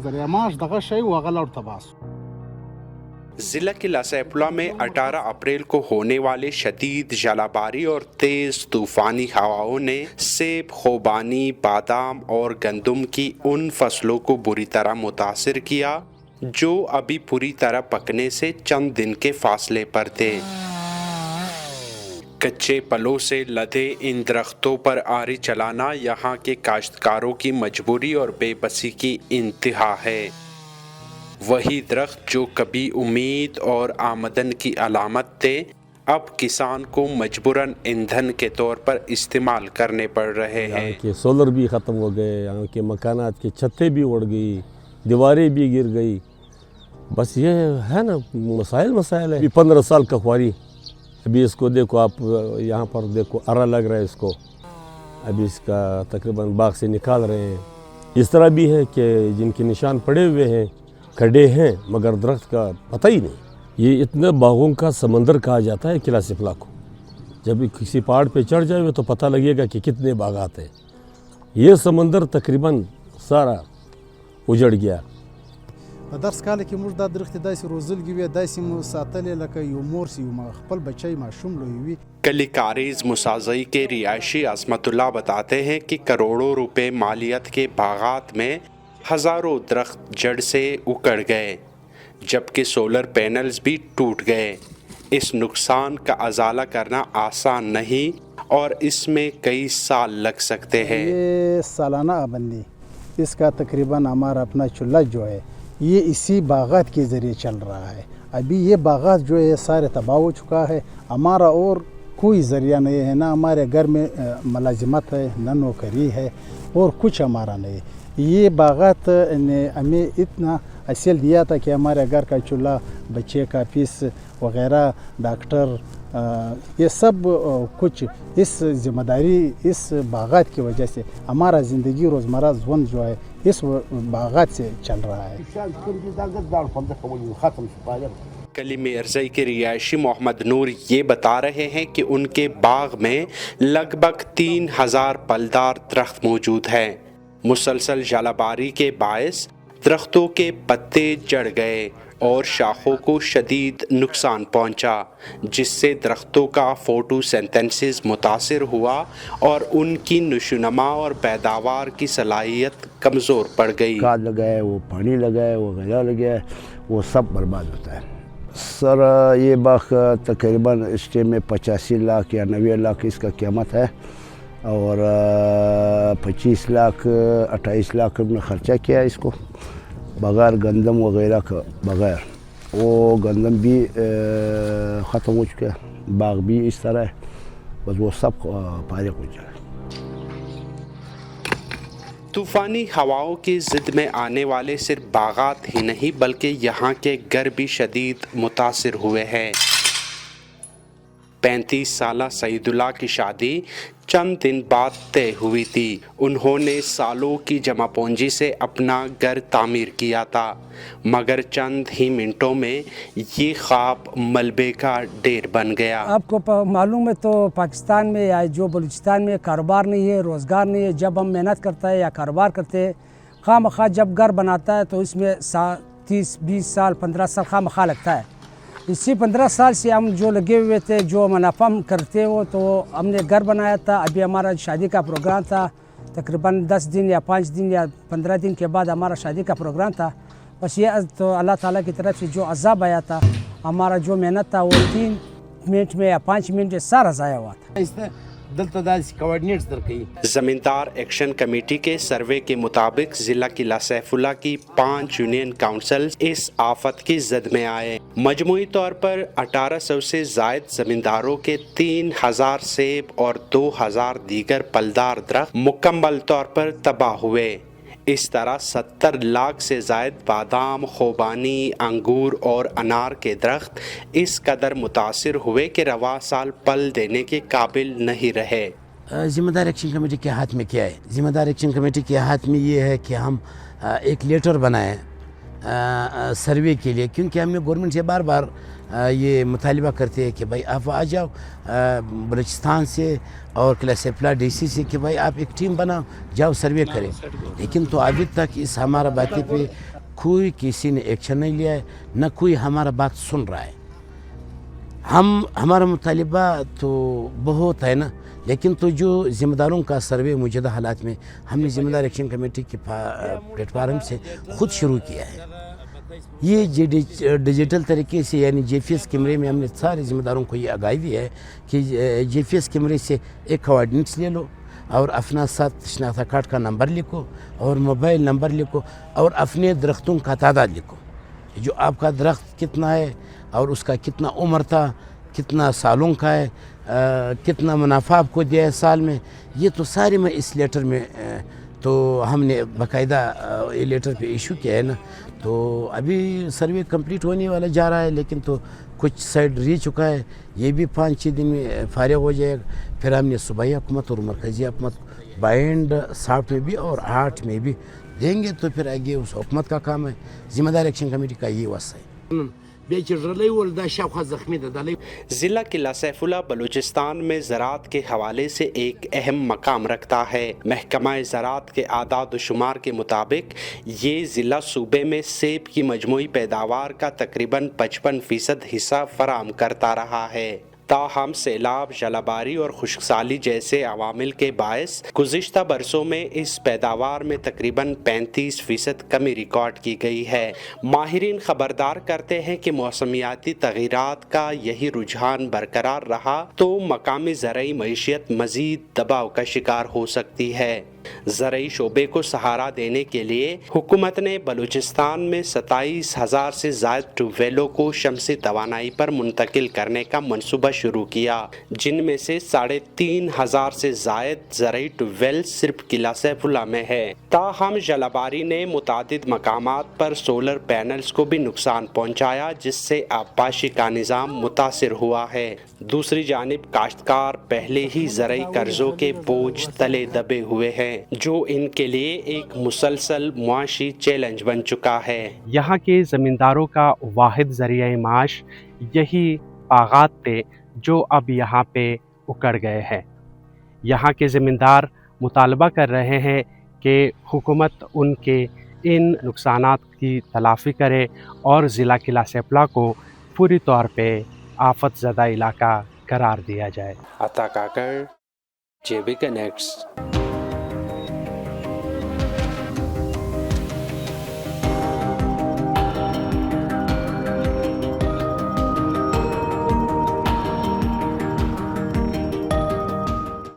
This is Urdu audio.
ذریعہ معاش دغه شی و هغه لړ تباس. ضلع کے لاسیپلا میں 18 اپریل کو ہونے والے شدید ژالہ باری اور تیز طوفانی ہواؤں نے سیب، خوبانی، بادام اور گندم کی ان فصلوں کو بری طرح متاثر کیا جو ابھی پوری طرح پکنے سے چند دن کے فاصلے پر تھے۔ کچے پلوں سے لدے ان درختوں پر آری چلانا یہاں کے کاشتکاروں کی مجبوری اور بے بسی کی انتہا ہے۔ وہی درخت جو کبھی امید اور آمدن کی علامت تھے، اب کسان کو مجبوراً ایندھن کے طور پر استعمال کرنے پڑ رہے ہیں۔ یہاں کے سولر بھی ختم ہو گئے، یہاں کے مکانات کی چھتیں بھی اڑ گئی، دیواریں بھی گر گئی۔ بس یہ ہے نا، مسائل ہے۔ 15 سال کا خواری، ابھی اس کو دیکھو آپ، یہاں پر دیکھو ارا لگ رہا ہے اس کو، ابھی اس کا تقریباً باغ سے نکال رہے ہیں۔ اس طرح بھی ہے کہ جن کے نشان پڑے ہوئے ہیں، کھڑے ہیں، مگر درخت کا پتہ ہی نہیں۔ یہ اتنے باغوں کا سمندر کہا جاتا ہے قلعہ سفلا کو۔ جب کسی پہاڑ پہ چڑھ جائے تو پتہ لگے گا کہ کتنے باغات ہیں۔ یہ سمندر تقریباً سارا اجڑ گیا۔ په درس کال کې موږ دا درختې داسې روزلګي وي، داسې مو ساتلې لکه یو مور سي یو خپل بچی ماشوم لوی وي۔ کلی کاریز مساعی کے رہائشی عصمت اللہ بتاتے ہیں کہ کروڑوں روپے مالیت کے باغات میں ہزاروں درخت جڑ سے اکڑ گئے، جبکہ سولر پینلز بھی ٹوٹ گئے۔ اس نقصان کا ازالہ کرنا آسان نہیں اور اس میں کئی سال لگ سکتے ہیں۔ یہ سالانہ آمدنی اس کا تقریباً ہمارا اپنا چولہا جو ہے یہ اسی باغات کے ذریعے چل رہا ہے۔ ابھی یہ باغات جو ہے سارے تباہ ہو چکا ہے، ہمارا اور کوئی ذریعہ نہیں ہے، نہ ہمارے گھر میں ملازمت ہے، نہ نوکری ہے، اور کچھ ہمارا نہیں۔ یہ باغات نے ہمیں اتنا حاصل دیا تھا کہ ہمارے گھر کا چولہا، بچے کا فیس وغیرہ، ڈاکٹر، یہ سب کچھ اس ذمہ داری اس باغات کی وجہ سے ہمارا زندگی روزمرہ زون جو ہے اس باغات سے چل رہا ہے۔ کلی میرزائی کے رہائشی محمد نور یہ بتا رہے ہیں کہ ان کے باغ میں لگ بھگ 3000 پلدار درخت موجود ہیں۔ مسلسل ژالہ باری کے باعث درختوں کے پتے جڑ گئے اور شاخوں کو شدید نقصان پہنچا، جس سے درختوں کا فوٹو سینتھسس متاثر ہوا اور ان کی نشوونما اور پیداوار کی صلاحیت کمزور پڑ گئی۔ کھاد لگائے، وہ پانی لگائے، وہ غذا لگائے، وہ سب برباد ہوتا ہے۔ سر یہ باغ تقریباً اس ٹائم میں 85 لاکھ یا 90 لاکھ اس کا قیمت ہے، اور 25 لاکھ 28 لاکھ میں خرچہ کیا ہے اس کو، بغیر گندم وغیرہ کا بغیر۔ وہ گندم بھی ختم ہو چکا ہے، باغ بھی اس طرح ہے، بس وہ سب فارغ ہو جائے۔ طوفانی ہواؤں کی زد میں آنے والے صرف باغات ہی نہیں بلکہ یہاں کے گھر بھی شدید متاثر ہوئے ہیں۔ 35 سالہ سعید اللہ کی شادی چند دن بعد طے ہوئی تھی۔ انہوں نے سالوں کی جمع پونجی سے اپنا گھر تعمیر کیا تھا، مگر چند ہی منٹوں میں یہ خواب ملبے کا ڈھیر بن گیا۔ آپ کو معلوم ہے تو پاکستان میں یا جو بلوچستان میں کاروبار نہیں ہے، روزگار نہیں ہے۔ جب ہم محنت کرتا ہے یا کاروبار کرتے ہیں، خواہ مخواہ جب گھر بناتا ہے تو اس میں 30 20 سال 15 سال خواہ مخواہ لگتا ہے۔ اسی 15 سال سے ہم جو لگے ہوئے تھے، جو منافع ہم کرتے ہو، تو ہم نے گھر بنایا تھا۔ ابھی ہمارا شادی کا پروگرام تھا، تقریباً 10 دن یا 5 دن یا 15 دن کے بعد ہمارا شادی کا پروگرام تھا۔ بس یہ تو اللہ تعالیٰ کی طرف سے جو عذاب آیا تھا، ہمارا جو محنت تھا وہ 3 منٹ میں یا 5 منٹ میں سارا ضائع ہوا تھا۔ زمیندار ایکشن کمیٹی کے سروے کے مطابق ضلع قلعہ سیف اللہ کی 5 یونین کاؤنسل اس آفت کی زد میں آئے۔ مجموعی طور پر 1800 سے زائد زمینداروں کے 3000 سیب اور 2000 دیگر پلدار درخت مکمل طور پر تباہ ہوئے۔ اس طرح 70 لاکھ سے زائد بادام، خوبانی، انگور اور انار کے درخت اس قدر متاثر ہوئے کہ رواں سال پل دینے کے قابل نہیں رہے۔ ذمہ دار ایکشن کمیٹی کے ہاتھ میں کیا ہے؟ ذمہ دار ایکشن کمیٹی کے ہاتھ میں یہ ہے کہ ہم ایک لیٹر بنائیں سروے کے لیے، کیونکہ ہم نے گورنمنٹ سے بار بار یہ مطالبہ کرتے ہیں کہ بھائی آپ آ جاؤ بلوچستان سے اور کلا سیفلا ڈی سی سے کہ بھائی آپ ایک ٹیم بناؤ، جاؤ سروے کریں، لیکن تو ابھی تک اس ہمارا باتیں پہ کوئی کسی نے ایکشن نہیں لیا ہے، نہ کوئی ہمارا بات سن رہا ہے۔ ہمارا مطالبہ تو بہت ہے نا، لیکن تو جو ذمہ داروں کا سروے موجودہ حالات میں ہم نے ذمہ دار ایکشن کمیٹی کے پلیٹ فارم سے خود شروع کیا ہے۔ یہ ڈیجیٹل طریقے سے یعنی جی پی ایس کیمرے میں ہم نے سارے ذمہ داروں کو یہ آگاہی دی ہے کہ جی پی ایس کیمرے سے ایک کوآرڈینیٹس لے لو اور اپنا ساتھ شناخت کارڈ کا نمبر لکھو اور موبائل نمبر لکھو اور اپنے درختوں کا تعداد لکھو، جو آپ کا درخت کتنا ہے اور اس کا کتنا عمر تھا، کتنا سالوں کا ہے، کتنا منافع آپ کو دیا ہے سال میں، یہ تو سارے میں اس لیٹر میں تو ہم نے باقاعدہ یہ لیٹر پہ ایشو کیا ہے نا۔ تو ابھی سروے کمپلیٹ ہونے والا جا رہا ہے، لیکن تو کچھ سائڈ ری چکا ہے، یہ بھی 5-6 دن میں فارغ ہو جائے گا۔ پھر ہم نے صوبائی حکومت اور مرکزی حکومت بائنڈ 60 میں بھی اور 8 میں بھی دیں گے، تو پھر آگے اس حکومت کا کام ہے، ذمہ دار ایکشن کمیٹی کا یہ وصف ہے۔ ضلع قلعہ سیف اللہ بلوچستان میں زراعت کے حوالے سے ایک اہم مقام رکھتا ہے۔ محکمہ زراعت کے اعداد و شمار کے مطابق یہ ضلع صوبے میں سیب کی مجموعی پیداوار کا تقریباً 55% حصہ فراہم کرتا رہا ہے۔ تاہم سیلاب، ژالہ اور خشک سالی جیسے عوامل کے باعث گزشتہ برسوں میں اس پیداوار میں تقریباً 35% کمی ریکارڈ کی گئی ہے۔ ماہرین خبردار کرتے ہیں کہ موسمیاتی تغیرات کا یہی رجحان برقرار رہا تو مقامی زرعی معیشت مزید دباؤ کا شکار ہو سکتی ہے۔ زرعی شعبے کو سہارا دینے کے لیے حکومت نے بلوچستان میں 27,000 سے زائد ٹیوب ویلوں کو شمسی توانائی پر منتقل کرنے کا منصوبہ شروع کیا، جن میں سے 3,500 سے زائد زرعی ٹیوب ویل صرف قلعہ سیف اللہ میں ہے۔ تاہم ژالہ باری نے متعدد مقامات پر سولر پینلز کو بھی نقصان پہنچایا، جس سے آبپاشی کا نظام متاثر ہوا ہے۔ دوسری جانب کاشتکار پہلے ہی زرعی قرضوں کے بوجھ تلے دبے ہوئے ہیں، جو ان کے لیے ایک مسلسل معاشی چیلنج بن چکا ہے۔ یہاں کے زمینداروں کا واحد ذریعہ معاش یہی باغات تھے، جو اب یہاں پہ اکڑ گئے ہیں۔ یہاں کے زمیندار مطالبہ کر رہے ہیں کہ حکومت ان کے ان نقصانات کی تلافی کرے اور ضلع قلعہ سیف اللہ کو پوری طور پہ آفت زدہ علاقہ قرار دیا جائے۔ عطا کاکر، JB کنیکٹس۔